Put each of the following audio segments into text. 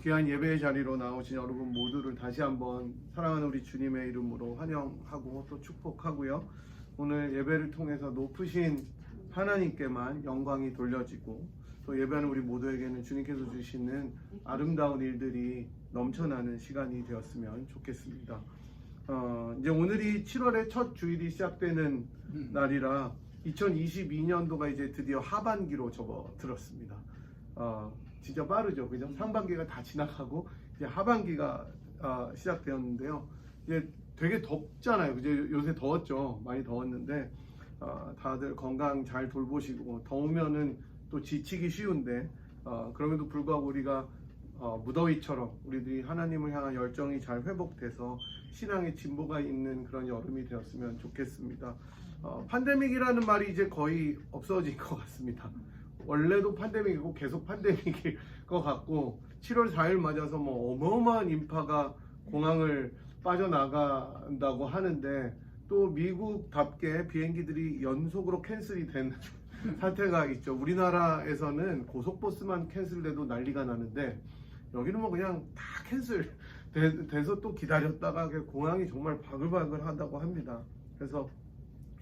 귀한 예배의 자리로 나오신 여러분 모두를 다시 한번 사랑하는 우리 주님의 이름으로 환영하고 또 축복하고요. 오늘 예배를 통해서 높으신 하나님께만 영광이 돌려지고 또 예배하는 우리 모두에게는 주님께서 주시는 아름다운 일들이 넘쳐나는 시간이 되었으면 좋겠습니다. 이제 오늘이 7월의 첫 주일이 시작되는 날이라 2022년도가 이제 드디어 하반기로 접어들었습니다. 진짜 빠르죠, 그죠? 상반기가 다 지나가고 이제 하반기가 시작되었는데요. 이제 되게 덥잖아요, 그죠? 요새 더웠죠, 많이 더웠는데 다들 건강 잘 돌보시고 더우면은 또 지치기 쉬운데 그럼에도 불구하고 우리가 무더위처럼 우리들이 하나님을 향한 열정이 잘 회복돼서 신앙의 진보가 있는 그런 여름이 되었으면 좋겠습니다. 팬데믹이라는 말이 이제 거의 없어진 것 같습니다. 원래도 팬데믹이고 계속 팬데믹일 것 같고 7월 4일 맞아서 뭐 어마어마한 인파가 공항을 빠져나간다고 하는데 또 미국답게 비행기들이 연속으로 캔슬이 된 사태가 있죠. 우리나라에서는 고속버스만 캔슬돼도 난리가 나는데 여기는 뭐 그냥 다 캔슬 돼서 또 기다렸다가 공항이 정말 바글바글 하다고 합니다. 그래서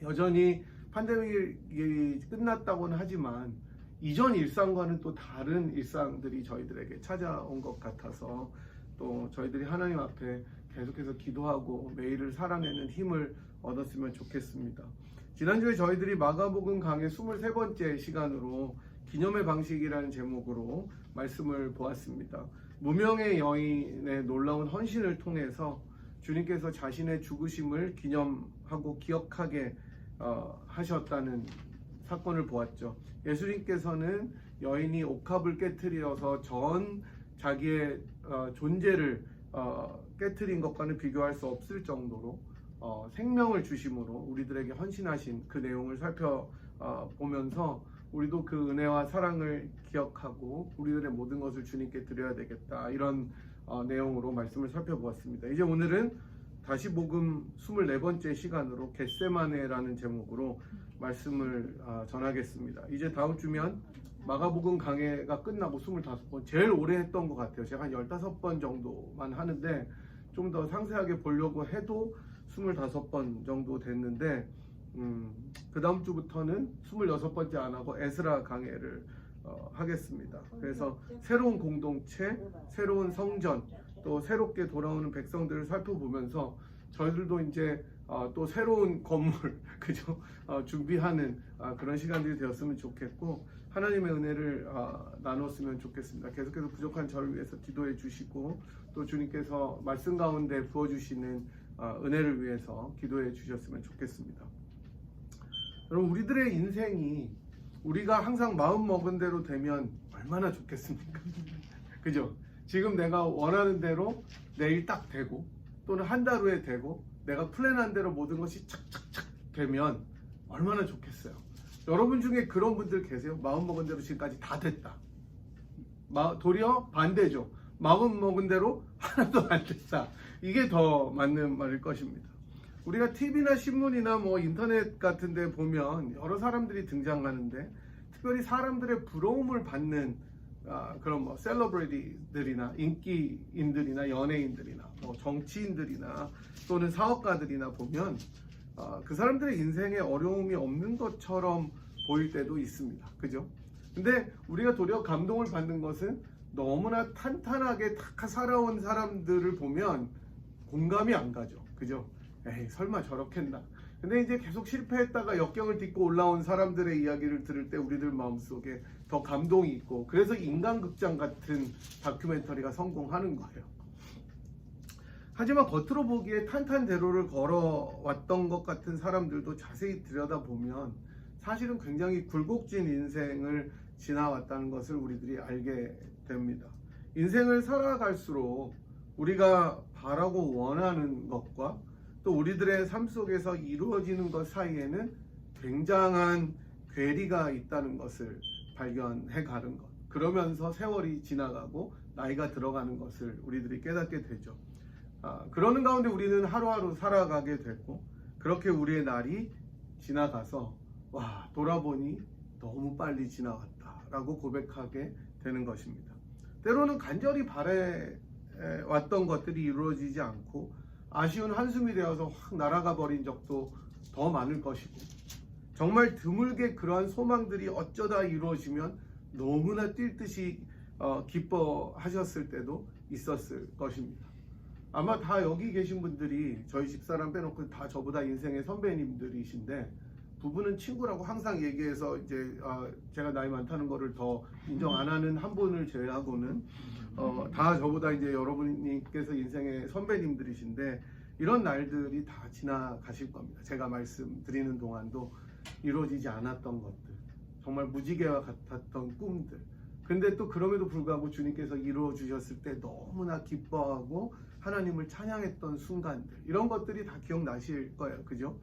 여전히 팬데믹이 끝났다고는 하지만 이전 일상과는 또 다른 일상들이 저희들에게 찾아온 것 같아서 또 저희들이 하나님 앞에 계속해서 기도하고 매일을 살아내는 힘을 얻었으면 좋겠습니다. 지난주에 저희들이 마가복음 강의 23번째 시간으로 기념의 방식이라는 제목으로 말씀을 보았습니다. 무명의 여인의 놀라운 헌신을 통해서 주님께서 자신의 죽으심을 기념하고 기억하게 하셨다는 사건을 보았죠. 예수님께서는 여인이 옥합을 깨트려서 전 자기의 존재를 깨트린 것과는 비교할 수 없을 정도로 생명을 주심으로 우리들에게 헌신하신 그 내용을 살펴보면서 우리도 그 은혜와 사랑을 기억하고 우리들의 모든 것을 주님께 드려야 되겠다, 이런 내용으로 말씀을 살펴보았습니다. 이제 오늘은 다시 복음 24번째 시간으로 겟세마네라는 제목으로 말씀을 전하겠습니다. 이제 다음 주면 마가복음 강해가 끝나고 25번, 제일 오래 했던 것 같아요. 제가 한 15번 정도만 하는데 좀 더 상세하게 보려고 해도 25번 정도 됐는데 그 다음 주부터는 26번째 안 하고 에스라 강해를 하겠습니다. 그래서 새로운 공동체, 새로운 성전, 또 새롭게 돌아오는 백성들을 살펴보면서 저희들도 이제 또 새로운 건물 그죠? 준비하는 그런 시간들이 되었으면 좋겠고 하나님의 은혜를 나눴으면 좋겠습니다. 계속해서 부족한 저를 위해서 기도해 주시고 또 주님께서 말씀 가운데 부어주시는 은혜를 위해서 기도해 주셨으면 좋겠습니다. 여러분, 우리들의 인생이 우리가 항상 마음 먹은 대로 되면 얼마나 좋겠습니까? 그죠? 지금 내가 원하는 대로 내일 딱 되고 또는 한 달 후에 되고 내가 플랜한 대로 모든 것이 착착착 되면 얼마나 좋겠어요. 여러분 중에 그런 분들 계세요? 마음 먹은 대로 지금까지 다 됐다. 도리어 반대죠. 마음 먹은 대로 하나도 안 됐다. 이게 더 맞는 말일 것입니다. 우리가 TV나 신문이나 뭐 인터넷 같은 데 보면 여러 사람들이 등장하는데 특별히 사람들의 부러움을 받는 그런 뭐 셀러브리티들이나 인기인들이나 연예인들이나 뭐 정치인들이나 또는 사업가들이나 보면 그 사람들의 인생에 어려움이 없는 것처럼 보일 때도 있습니다. 그죠? 근데 우리가 도리어 감동을 받는 것은 너무나 탄탄하게 다 살아온 사람들을 보면 공감이 안 가죠. 그죠? 에이, 설마 저렇겠나. 근데 이제 계속 실패했다가 역경을 딛고 올라온 사람들의 이야기를 들을 때 우리들 마음속에 더 감동이 있고, 그래서 인간극장 같은 다큐멘터리가 성공하는 거예요. 하지만 겉으로 보기에 탄탄대로를 걸어왔던 것 같은 사람들도 자세히 들여다보면 사실은 굉장히 굴곡진 인생을 지나왔다는 것을 우리들이 알게 됩니다. 인생을 살아갈수록 우리가 바라고 원하는 것과 또 우리들의 삶 속에서 이루어지는 것 사이에는 굉장한 괴리가 있다는 것을 발견해 가는 것, 그러면서 세월이 지나가고 나이가 들어가는 것을 우리들이 깨닫게 되죠. 그러는 가운데 우리는 하루하루 살아가게 되고 그렇게 우리의 날이 지나가서 돌아보니 너무 빨리 지나갔다 라고 고백하게 되는 것입니다. 때로는 간절히 바래왔던 것들이 이루어지지 않고 아쉬운 한숨이 되어서 확 날아가 버린 적도 더 많을 것이고, 정말 드물게 그러한 소망들이 어쩌다 이루어지면 너무나 뛸 듯이 기뻐하셨을 때도 있었을 것입니다. 아마 다 여기 계신 분들이 저희 집사람 빼놓고 다 저보다 인생의 선배님들이신데, 부부는 친구라고 항상 얘기해서 이제 제가 나이 많다는 거를 더 인정 안 하는 한 분을 제외하고는 다 저보다 이제 여러분께서 인생의 선배님들이신데, 이런 날들이 다 지나가실 겁니다. 제가 말씀드리는 동안도 이루어지지 않았던 것들, 정말 무지개와 같았던 꿈들, 근데 또 그럼에도 불구하고 주님께서 이루어 주셨을 때 너무나 기뻐하고 하나님을 찬양했던 순간들, 이런 것들이 다 기억나실 거예요. 그죠?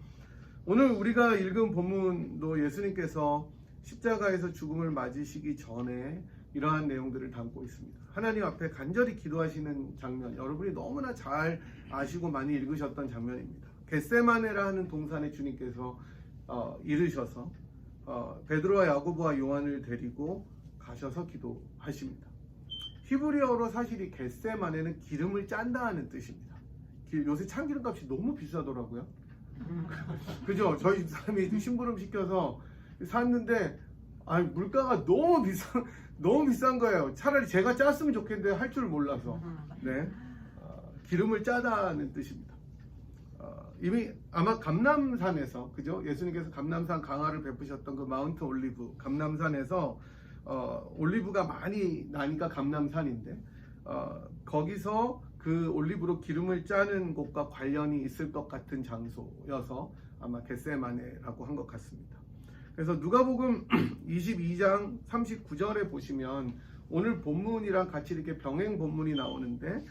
오늘 우리가 읽은 본문도 예수님께서 십자가에서 죽음을 맞으시기 전에 이러한 내용들을 담고 있습니다. 하나님 앞에 간절히 기도하시는 장면, 여러분이 너무나 잘 아시고 많이 읽으셨던 장면입니다. 겟세마네라는 동산에 주님께서 이르셔서 베드로와 야고보와 요한을 데리고 가셔서 기도하십니다. 히브리어로 사실 이 겟세마네는 기름을 짠다는 뜻입니다. 요새 참기름값이 너무 비싸더라고요. 그죠? 저희 집사람이 심부름 시켜서 샀는데 물가가 너무 비싼 거예요. 차라리 제가 짰으면 좋겠는데 할 줄 몰라서. 네, 기름을 짜다는 뜻입니다. 이미 아마 감람산에서, 그죠? 예수님께서 감람산 강화를 베푸셨던 그 마운트 올리브, 감람산에서 올리브가 많이 나니까 감람산인데, 거기서 그 올리브로 기름을 짜는 곳과 관련이 있을 것 같은 장소여서 아마 겟세마네라고 한 것 같습니다. 그래서 누가복음 22장 39절에 보시면 오늘 본문이랑 같이 이렇게 병행 본문이 나오는데,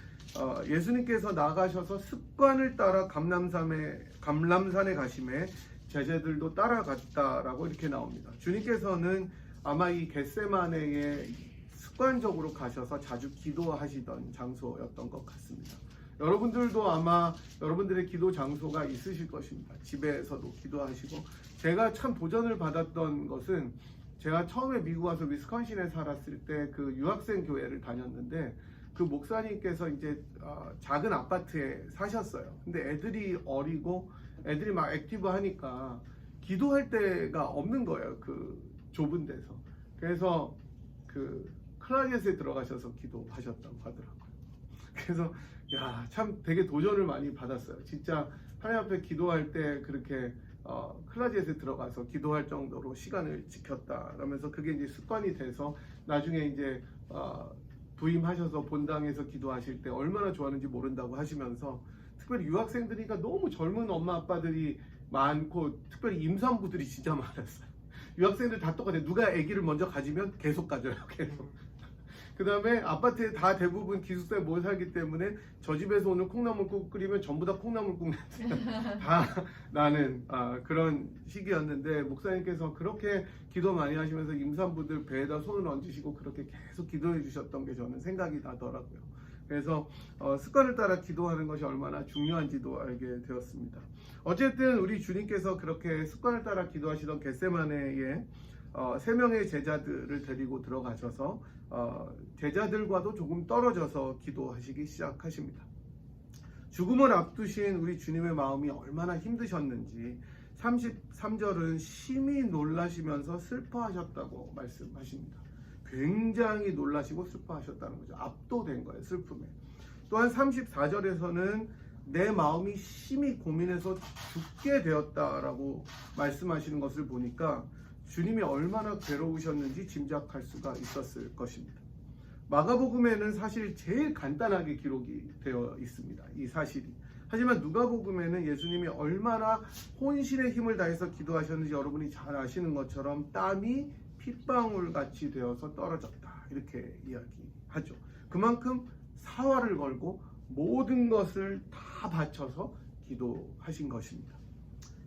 예수님께서 나가셔서 습관을 따라 감람산에 가심에 제자들도 따라갔다라고 이렇게 나옵니다. 주님께서는 아마 이 겟세마네에 습관적으로 가셔서 자주 기도하시던 장소였던 것 같습니다. 여러분들도 아마 여러분들의 기도 장소가 있으실 것입니다. 집에서도 기도하시고, 제가 참 도전을 받았던 것은, 제가 처음에 미국 와서 위스콘신에 살았을 때 그 유학생 교회를 다녔는데, 그 목사님께서 이제 작은 아파트에 사셨어요. 근데 애들이 어리고 애들이 막 액티브하니까 기도할 데가 없는 거예요. 그 좁은 데서. 그래서 그 클라리넷에 들어가셔서 기도하셨다고 하더라고요. 그래서 참 되게 도전을 많이 받았어요. 진짜 하나님 앞에 기도할 때 그렇게 클라리넷에 들어가서 기도할 정도로 시간을 지켰다 그러면서 그게 이제 습관이 돼서 나중에 이제 부임하셔서 본당에서 기도하실 때 얼마나 좋아하는지 모른다고 하시면서, 특별히 유학생들이니까 너무 젊은 엄마 아빠들이 많고 특별히 임산부들이 진짜 많았어요. 유학생들 다 똑같아요. 누가 아기를 먼저 가지면 계속 가져요. 계속. 그 다음에 아파트에 다 대부분 기숙사에 모여 살기 때문에 저 집에서 오늘 콩나물국 끓이면 전부 다 콩나물국 다 나는 그런 시기였는데, 목사님께서 그렇게 기도 많이 하시면서 임산부들 배에다 손을 얹으시고 그렇게 계속 기도해 주셨던 게 저는 생각이 나더라고요. 그래서 습관을 따라 기도하는 것이 얼마나 중요한지도 알게 되었습니다. 어쨌든 우리 주님께서 그렇게 습관을 따라 기도하시던 겟세마네에 3명의 제자들을 데리고 들어가셔서 제자들과도 조금 떨어져서 기도하시기 시작하십니다. 죽음을 앞두신 우리 주님의 마음이 얼마나 힘드셨는지 33절은 심히 놀라시면서 슬퍼하셨다고 말씀하십니다. 굉장히 놀라시고 슬퍼하셨다는 거죠. 압도된 거예요, 슬픔에. 또한 34절에서는 내 마음이 심히 고민해서 죽게 되었다라고 말씀하시는 것을 보니까 주님이 얼마나 괴로우셨는지 짐작할 수가 있었을 것입니다. 마가복음에는 사실 제일 간단하게 기록이 되어 있습니다, 이 사실이. 하지만 누가복음에는 예수님이 얼마나 혼신의 힘을 다해서 기도하셨는지 여러분이 잘 아시는 것처럼 땀이 핏방울 같이 되어서 떨어졌다, 이렇게 이야기하죠. 그만큼 사활을 걸고 모든 것을 다 바쳐서 기도하신 것입니다.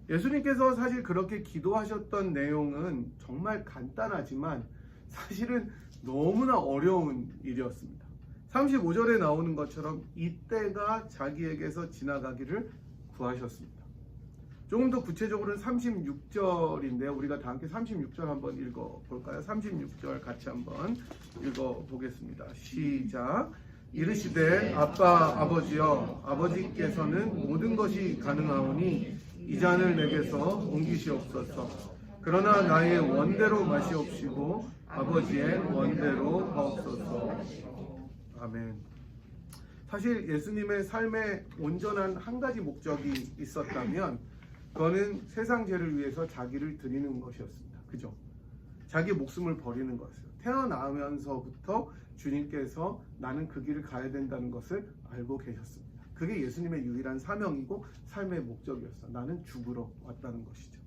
예수님께서 사실 그렇게 기도하셨던 내용은 정말 간단하지만 사실은 너무나 어려운 일이었습니다. 35절에 나오는 것처럼 이때가 자기에게서 지나가기를 구하셨습니다. 조금 더 구체적으로는 36절인데요. 우리가 다 함께 36절 한번 읽어볼까요? 36절 같이 한번 읽어보겠습니다. 시작. 이르시되 아빠 아버지여 아버지께서는 모든 것이 가능하오니 이 잔을 내게서 옮기시옵소서. 그러나 나의 원대로 마시옵시고 아버지의 원대로 하옵소서. 아멘. 사실 예수님의 삶에 온전한 한 가지 목적이 있었다면 그거는 세상 죄를 위해서 자기를 드리는 것이었습니다. 그죠? 자기 목숨을 버리는 것이었어요. 태어나면서부터 주님께서 나는 그 길을 가야 된다는 것을 알고 계셨습니다. 그게 예수님의 유일한 사명이고 삶의 목적이었어요. 나는 죽으러 왔다는 것이죠.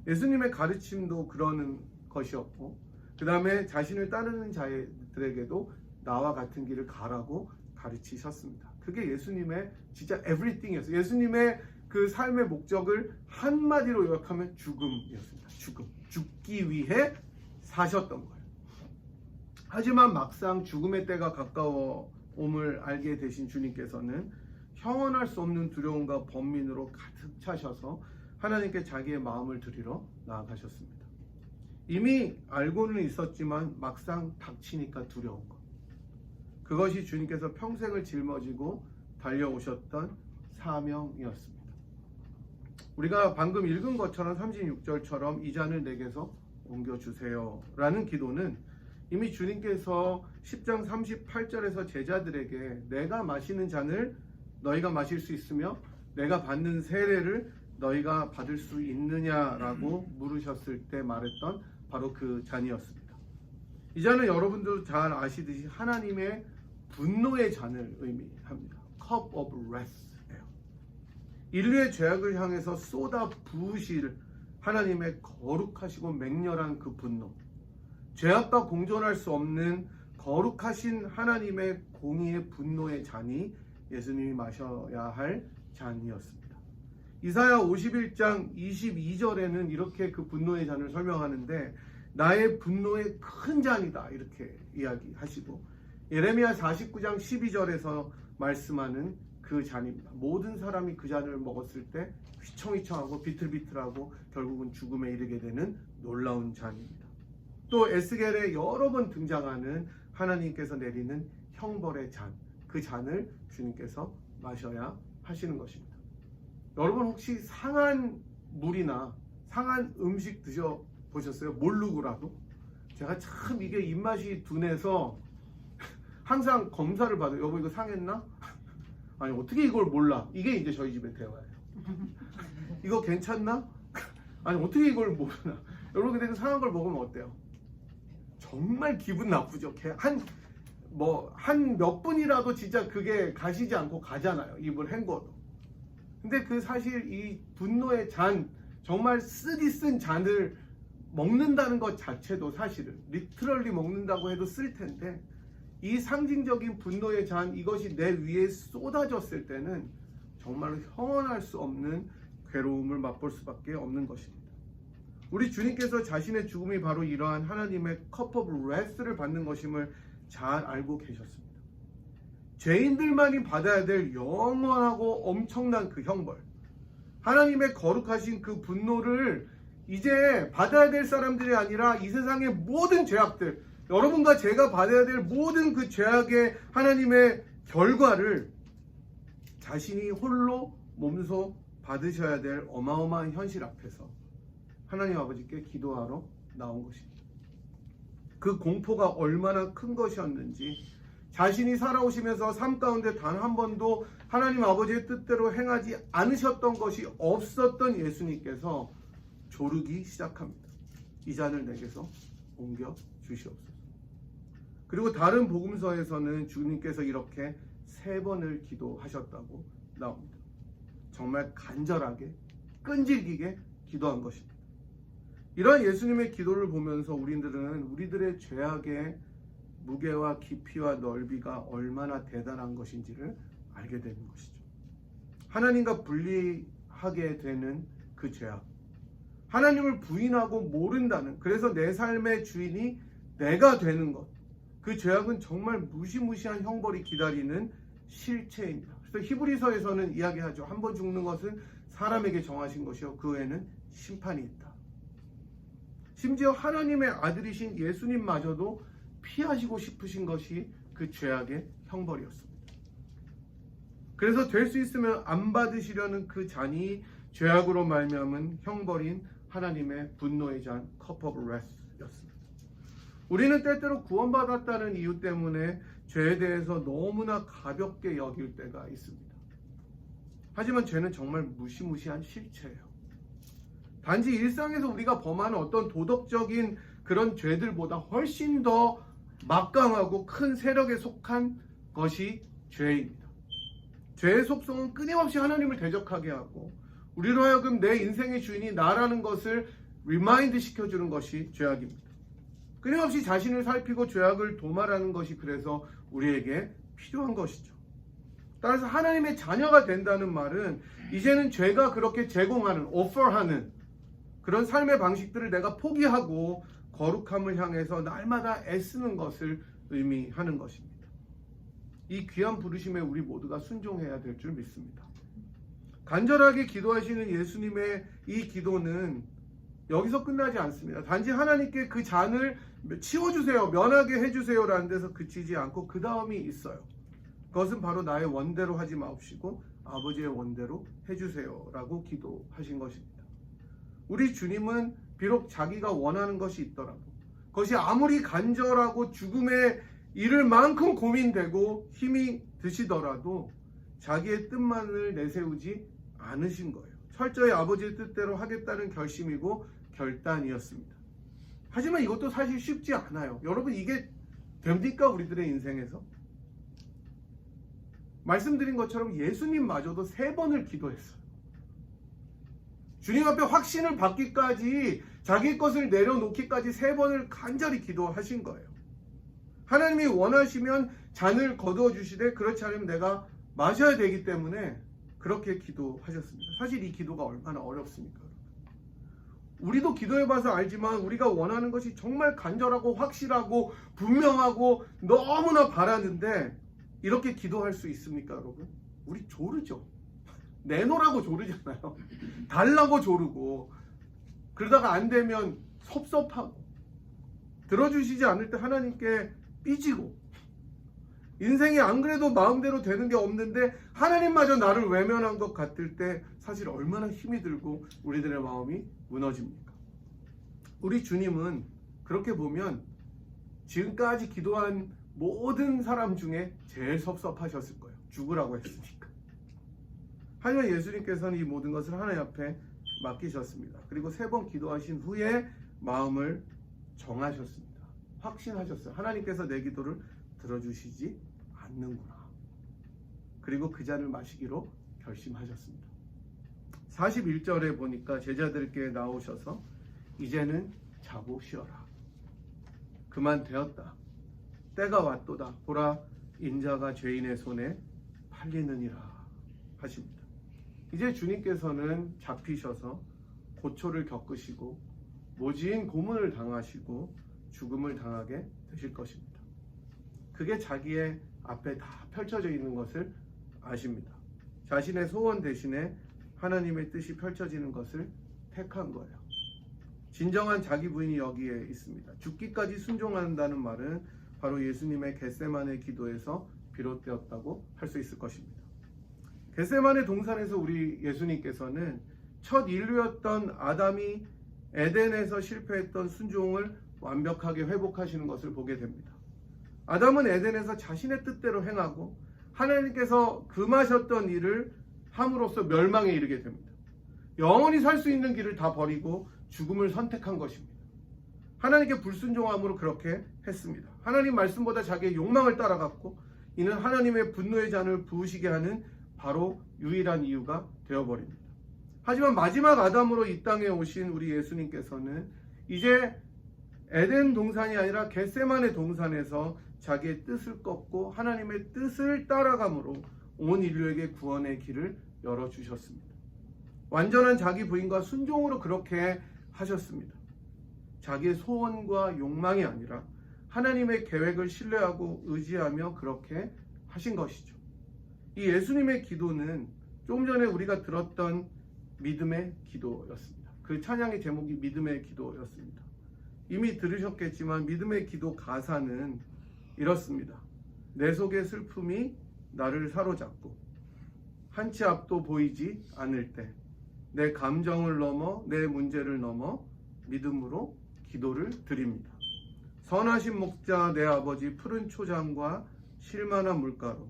예수님의 가르침도 그러는 것이었고 그 다음에 자신을 따르는 자들에게도 나와 같은 길을 가라고 가르치셨습니다. 그게 예수님의 진짜 everything이었어요. 예수님의 그 삶의 목적을 한마디로 요약하면 죽음이었습니다. 죽기 위해 사셨던 거예요. 하지만 막상 죽음의 때가 가까워옴을 알게 되신 주님께서는 형언할 수 없는 두려움과 번민으로 가득 차셔서 하나님께 자기의 마음을 드리러 나아가셨습니다. 이미 알고는 있었지만 막상 닥치니까 두려운 것. 그것이 주님께서 평생을 짊어지고 달려오셨던 사명이었습니다. 우리가 방금 읽은 것처럼 36절처럼 이 잔을 내게서 옮겨주세요 라는 기도는 이미 주님께서 10장 38절에서 제자들에게 내가 마시는 잔을 너희가 마실 수 있으며 내가 받는 세례를 너희가 받을 수 있느냐라고 물으셨을 때 말했던 바로 그 잔이었습니다. 이 잔은 여러분도 잘 아시듯이 하나님의 분노의 잔을 의미합니다. Cup of Wrath예요. 인류의 죄악을 향해서 쏟아 부으실 하나님의 거룩하시고 맹렬한 그 분노, 죄악과 공존할 수 없는 거룩하신 하나님의 공의의 분노의 잔이 예수님이 마셔야 할 잔이었습니다. 이사야 51장 22절에는 이렇게 그 분노의 잔을 설명하는데 나의 분노의 큰 잔이다 이렇게 이야기하시고 예레미야 49장 12절에서 말씀하는 그 잔입니다. 모든 사람이 그 잔을 먹었을 때 휘청휘청하고 비틀비틀하고 결국은 죽음에 이르게 되는 놀라운 잔입니다. 또 에스겔에 여러 번 등장하는 하나님께서 내리는 형벌의 잔, 그 잔을 주님께서 마셔야 하시는 것입니다. 여러분 혹시 상한 물이나 상한 음식 드셔보셨어요? 모르고라도? 제가 참 이게 입맛이 둔해서 항상 검사를 받아요. 여보 이거 상했나? 아니 어떻게 이걸 몰라? 이게 이제 저희 집의 대화예요. 이거 괜찮나? 아니 어떻게 이걸 모르나? 여러분 근데 그 상한 걸 먹으면 어때요? 정말 기분 나쁘죠. 한 몇 분이라도 진짜 그게 가시지 않고 가잖아요. 입을 헹궈도. 근데 그 사실 이 분노의 잔, 정말 쓰디 쓴 잔을 먹는다는 것 자체도 사실은 리트럴리 먹는다고 해도 쓸 텐데 이 상징적인 분노의 잔, 이것이 내 위에 쏟아졌을 때는 정말로 형언할 수 없는 괴로움을 맛볼 수밖에 없는 것입니다. 우리 주님께서 자신의 죽음이 바로 이러한 하나님의 cup of wrath를 받는 것임을 잘 알고 계셨습니다. 죄인들만이 받아야 될 영원하고 엄청난 그 형벌, 하나님의 거룩하신 그 분노를 이제 받아야 될 사람들이 아니라 이 세상의 모든 죄악들, 여러분과 제가 받아야 될 모든 그 죄악의 하나님의 결과를 자신이 홀로 몸소 받으셔야 될 어마어마한 현실 앞에서 하나님 아버지께 기도하러 나온 것입니다. 그 공포가 얼마나 큰 것이었는지 자신이 살아오시면서 삶 가운데 단 한 번도 하나님 아버지의 뜻대로 행하지 않으셨던 것이 없었던 예수님께서 조르기 시작합니다. 이 잔을 내게서 옮겨 주시옵소서. 그리고 다른 복음서에서는 주님께서 이렇게 3번을 기도하셨다고 나옵니다. 정말 간절하게 끈질기게 기도한 것입니다. 이러한 예수님의 기도를 보면서 우리들은 우리들의 죄악의 무게와 깊이와 넓이가 얼마나 대단한 것인지를 알게 되는 것이죠. 하나님과 분리하게 되는 그 죄악, 하나님을 부인하고 모른다는, 그래서 내 삶의 주인이 내가 되는 것, 그 죄악은 정말 무시무시한 형벌이 기다리는 실체입니다. 그래서 히브리서에서는 이야기하죠. 한 번 죽는 것은 사람에게 정하신 것이요 그 외에는 심판이 있다. 심지어 하나님의 아들이신 예수님마저도 피하시고 싶으신 것이 그 죄악의 형벌이었습니다. 그래서 될 수 있으면 안 받으시려는 그 잔이 죄악으로 말미암은 형벌인 하나님의 분노의 잔 cup of wrath였습니다. 우리는 때때로 구원받았다는 이유 때문에 죄에 대해서 너무나 가볍게 여길 때가 있습니다. 하지만 죄는 정말 무시무시한 실체예요. 단지 일상에서 우리가 범하는 어떤 도덕적인 그런 죄들보다 훨씬 더 막강하고 큰 세력에 속한 것이 죄입니다. 죄의 속성은 끊임없이 하나님을 대적하게 하고 우리로 하여금 내 인생의 주인이 나라는 것을 리마인드 시켜주는 것이 죄악입니다. 끊임없이 자신을 살피고 죄악을 도말하는 것이 그래서 우리에게 필요한 것이죠. 따라서 하나님의 자녀가 된다는 말은 이제는 죄가 그렇게 제공하는, 오퍼하는 그런 삶의 방식들을 내가 포기하고 거룩함을 향해서 날마다 애쓰는 것을 의미하는 것입니다. 이 귀한 부르심에 우리 모두가 순종해야 될 줄 믿습니다. 간절하게 기도하시는 예수님의 이 기도는 여기서 끝나지 않습니다. 단지 하나님께 그 잔을 치워주세요, 면하게 해주세요라는 데서 그치지 않고 그 다음이 있어요. 그것은 바로 나의 원대로 하지 마옵시고 아버지의 원대로 해주세요라고 기도하신 것입니다. 우리 주님은 비록 자기가 원하는 것이 있더라도 그것이 아무리 간절하고 죽음에 이를 만큼 고민되고 힘이 드시더라도 자기의 뜻만을 내세우지 않으신 거예요. 철저히 아버지의 뜻대로 하겠다는 결심이고 결단이었습니다. 하지만 이것도 사실 쉽지 않아요. 여러분, 이게 됩니까? 우리들의 인생에서? 말씀드린 것처럼 예수님마저도 3번을 기도했어요. 주님 앞에 확신을 받기까지, 자기 것을 내려놓기까지 3번을 간절히 기도하신 거예요. 하나님이 원하시면 잔을 거두어 주시되 그렇지 않으면 내가 마셔야 되기 때문에 그렇게 기도하셨습니다. 사실 이 기도가 얼마나 어렵습니까? 우리도 기도해봐서 알지만 우리가 원하는 것이 정말 간절하고 확실하고 분명하고 너무나 바라는데 이렇게 기도할 수 있습니까, 여러분? 우리 조르죠. 내놓으라고 조르잖아요. 달라고 조르고, 그러다가 안 되면 섭섭하고, 들어주시지 않을 때 하나님께 삐지고, 인생이 안 그래도 마음대로 되는 게 없는데 하나님마저 나를 외면한 것 같을 때 사실 얼마나 힘이 들고 우리들의 마음이 무너집니까? 우리 주님은 그렇게 보면 지금까지 기도한 모든 사람 중에 제일 섭섭하셨을 거예요. 죽으라고 했으니까. 하지만 예수님께서는 이 모든 것을 하나님 앞에 맡기셨습니다. 그리고 3번 기도하신 후에 마음을 정하셨습니다. 확신하셨어요. 하나님께서 내 기도를 들어주시지 않는구나. 그리고 그 잔을 마시기로 결심하셨습니다. 41절에 보니까 제자들께 나오셔서 이제는 자고 쉬어라. 그만 되었다. 때가 왔도다. 보라, 인자가 죄인의 손에 팔리느니라 하십니다. 이제 주님께서는 잡히셔서 고초를 겪으시고 모진 고문을 당하시고 죽음을 당하게 되실 것입니다. 그게 자기의 앞에 다 펼쳐져 있는 것을 아십니다. 자신의 소원 대신에 하나님의 뜻이 펼쳐지는 것을 택한 거예요. 진정한 자기 부인이 여기에 있습니다. 죽기까지 순종한다는 말은 바로 예수님의 겟세마네 기도에서 비롯되었다고 할 수 있을 것입니다. 겟세마네 동산에서 우리 예수님께서는 첫 인류였던 아담이 에덴에서 실패했던 순종을 완벽하게 회복하시는 것을 보게 됩니다. 아담은 에덴에서 자신의 뜻대로 행하고 하나님께서 금하셨던 일을 함으로써 멸망에 이르게 됩니다. 영원히 살 수 있는 길을 다 버리고 죽음을 선택한 것입니다. 하나님께 불순종함으로 그렇게 했습니다. 하나님 말씀보다 자기의 욕망을 따라갔고 이는 하나님의 분노의 잔을 부으시게 하는 바로 유일한 이유가 되어버립니다. 하지만 마지막 아담으로 이 땅에 오신 우리 예수님께서는 이제 에덴 동산이 아니라 겟세마네 동산에서 자기의 뜻을 꺾고 하나님의 뜻을 따라감으로 온 인류에게 구원의 길을 열어주셨습니다. 완전한 자기 부인과 순종으로 그렇게 하셨습니다. 자기의 소원과 욕망이 아니라 하나님의 계획을 신뢰하고 의지하며 그렇게 하신 것이죠. 이 예수님의 기도는 조금 전에 우리가 들었던 믿음의 기도였습니다. 그 찬양의 제목이 믿음의 기도였습니다. 이미 들으셨겠지만 믿음의 기도 가사는 이렇습니다. 내 속의 슬픔이 나를 사로잡고 한 치 앞도 보이지 않을 때 내 감정을 넘어 내 문제를 넘어 믿음으로 기도를 드립니다. 선하신 목자 내 아버지 푸른 초장과 실만한 물가로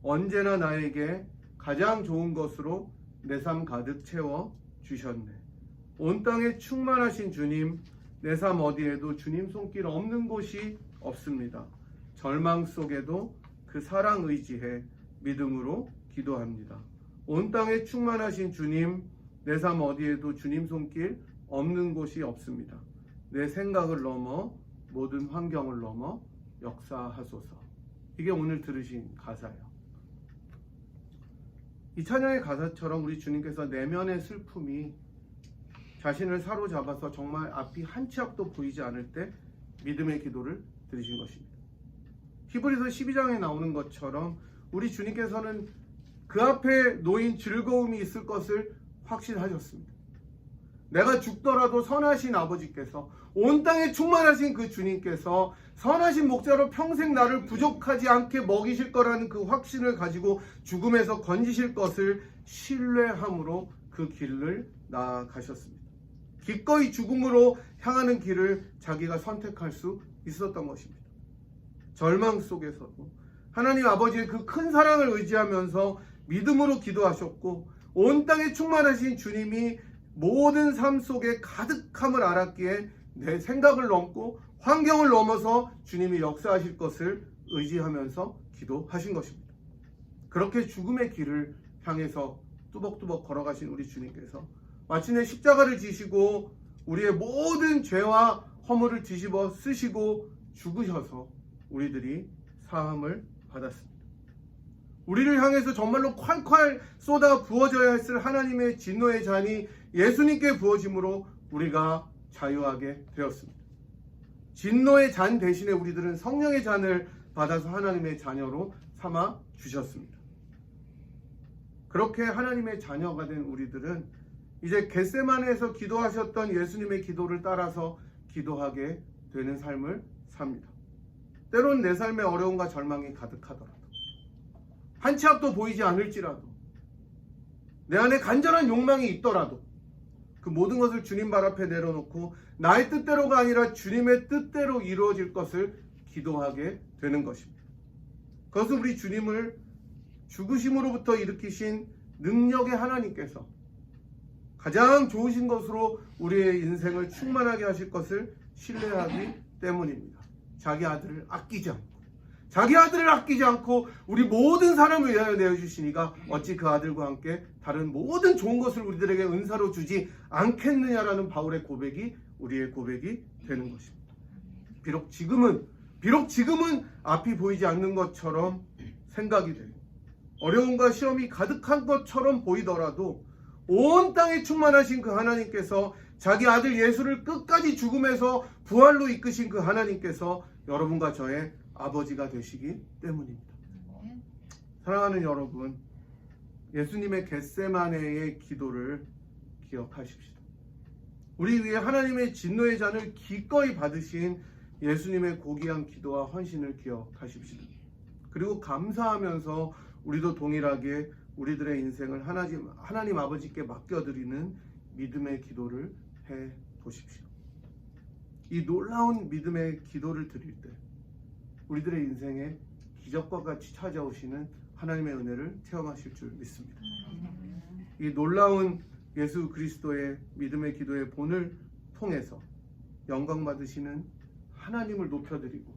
언제나 나에게 가장 좋은 것으로 내 삶 가득 채워 주셨네. 온 땅에 충만하신 주님, 내 삶 어디에도 주님 손길 없는 곳이 없습니다. 절망 속에도 그 사랑 의지해 믿음으로 기도합니다. 온 땅에 충만하신 주님, 내 삶 어디에도 주님 손길 없는 곳이 없습니다. 내 생각을 넘어 모든 환경을 넘어 역사하소서. 이게 오늘 들으신 가사예요. 이 찬양의 가사처럼 우리 주님께서 내면의 슬픔이 자신을 사로잡아서 정말 앞이 한 치 앞도 보이지 않을 때 믿음의 기도를 드리신 것입니다. 히브리서 12장에 나오는 것처럼 우리 주님께서는 그 앞에 놓인 즐거움이 있을 것을 확신하셨습니다. 내가 죽더라도 선하신 아버지께서, 온 땅에 충만하신 그 주님께서 선하신 목자로 평생 나를 부족하지 않게 먹이실 거라는 그 확신을 가지고 죽음에서 건지실 것을 신뢰함으로 그 길을 나아가셨습니다. 기꺼이 죽음으로 향하는 길을 자기가 선택할 수 있었던 것입니다. 절망 속에서도 하나님 아버지의 그 큰 사랑을 의지하면서 믿음으로 기도하셨고, 온 땅에 충만하신 주님이 모든 삶 속에 가득함을 알았기에 내 생각을 넘고 환경을 넘어서 주님이 역사하실 것을 의지하면서 기도하신 것입니다. 그렇게 죽음의 길을 향해서 뚜벅뚜벅 걸어가신 우리 주님께서 마침내 십자가를 지시고 우리의 모든 죄와 허물을 뒤집어 쓰시고 죽으셔서 우리들이 사함을 받았습니다. 우리를 향해서 정말로 콸콸 쏟아 부어져야 했을 하나님의 진노의 잔이 예수님께 부어짐으로 우리가 자유하게 되었습니다. 진노의 잔 대신에 우리들은 성령의 잔을 받아서 하나님의 자녀로 삼아 주셨습니다. 그렇게 하나님의 자녀가 된 우리들은 이제 겟세마네에서 기도하셨던 예수님의 기도를 따라서 기도하게 되는 삶을 삽니다. 때론 내 삶에 어려움과 절망이 가득하더라도, 한 치 앞도 보이지 않을지라도, 내 안에 간절한 욕망이 있더라도 그 모든 것을 주님 발 앞에 내려놓고 나의 뜻대로가 아니라 주님의 뜻대로 이루어질 것을 기도하게 되는 것입니다. 그것은 우리 주님을 죽으심으로부터 일으키신 능력의 하나님께서 가장 좋으신 것으로 우리의 인생을 충만하게 하실 것을 신뢰하기 때문입니다. 자기 아들을 아끼지 않고 우리 모든 사람을 위하여 내어주시니가 어찌 그 아들과 함께 다른 모든 좋은 것을 우리들에게 은사로 주지 않겠느냐라는 바울의 고백이 우리의 고백이 되는 것입니다. 비록 지금은 앞이 보이지 않는 것처럼 생각이 되고 어려움과 시험이 가득한 것처럼 보이더라도 온 땅에 충만하신 그 하나님께서, 자기 아들 예수를 끝까지 죽음에서 부활로 이끄신 그 하나님께서 여러분과 저의 아버지가 되시기 때문입니다. 사랑하는 여러분, 예수님의 겟세마네의 기도를 기억하십시다. 우리 위에 하나님의 진노의 잔을 기꺼이 받으신 예수님의 고귀한 기도와 헌신을 기억하십시다. 그리고 감사하면서 우리도 동일하게 우리들의 인생을 하나님 아버지께 맡겨드리는 믿음의 기도를 해보십시오. 이 놀라운 믿음의 기도를 드릴 때 우리들의 인생에 기적과 같이 찾아오시는 하나님의 은혜를 체험하실 줄 믿습니다. 이 놀라운 예수 그리스도의 믿음의 기도의 본을 통해서 영광 받으시는 하나님을 높여드리고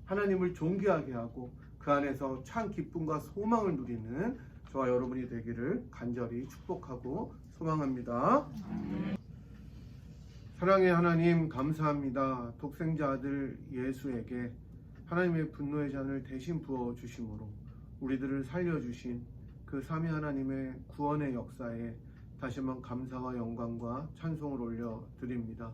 하나님을 존귀하게 하고 그 안에서 참 기쁨과 소망을 누리는 저와 여러분이 되기를 간절히 축복하고 소망합니다. 사랑의 하나님, 감사합니다. 독생자 아들 예수에게 하나님의 분노의 잔을 대신 부어주심으로 우리들을 살려주신 그 삼위 하나님의 구원의 역사에 다시 한번 감사와 영광과 찬송을 올려드립니다.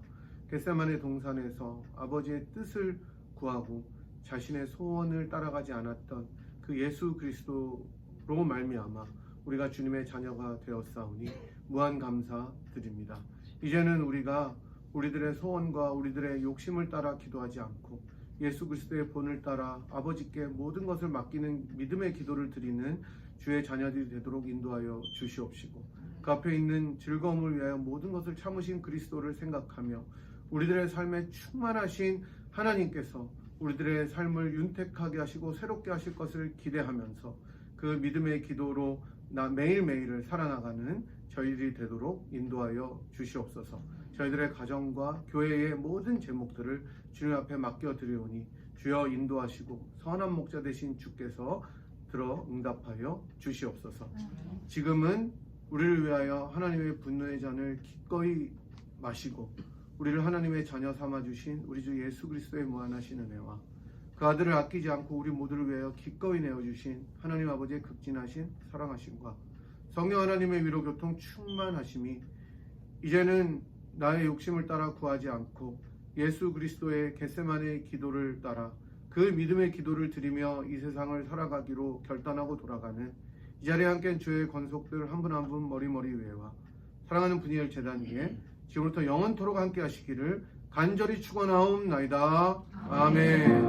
겟세마네 동산에서 아버지의 뜻을 구하고 자신의 소원을 따라가지 않았던 그 예수 그리스도로 말미암아 우리가 주님의 자녀가 되었사오니 무한 감사드립니다. 이제는 우리가 우리들의 소원과 우리들의 욕심을 따라 기도하지 않고 예수 그리스도의 본을 따라 아버지께 모든 것을 맡기는 믿음의 기도를 드리는 주의 자녀들이 되도록 인도하여 주시옵시고, 그 앞에 있는 즐거움을 위하여 모든 것을 참으신 그리스도를 생각하며 우리들의 삶에 충만하신 하나님께서 우리들의 삶을 윤택하게 하시고 새롭게 하실 것을 기대하면서 그 믿음의 기도로 매일매일을 살아나가는 저희들이 되도록 인도하여 주시옵소서. 저희들의 가정과 교회의 모든 제목들을 주님 앞에 맡겨드리오니 주여 인도하시고 선한 목자 되신 주께서 들어 응답하여 주시옵소서. 지금은 우리를 위하여 하나님의 분노의 잔을 기꺼이 마시고 우리를 하나님의 자녀 삼아주신 우리 주 예수 그리스도의 무한하신 은혜와 그 아들을 아끼지 않고 우리 모두를 위하여 기꺼이 내어주신 하나님 아버지의 극진하신 사랑하심과 성령 하나님의 위로 교통 충만하심이 이제는 나의 욕심을 따라 구하지 않고 예수 그리스도의 겟세마네의 기도를 따라 그 믿음의 기도를 드리며 이 세상을 살아가기로 결단하고 돌아가는 이 자리에 함께한 주의 권속들 한 분 한 분 머리머리 위에와 사랑하는 분이엘 제단 위에 지금부터 영원토록 함께 하시기를 간절히 축원하옵나이다. 아멘.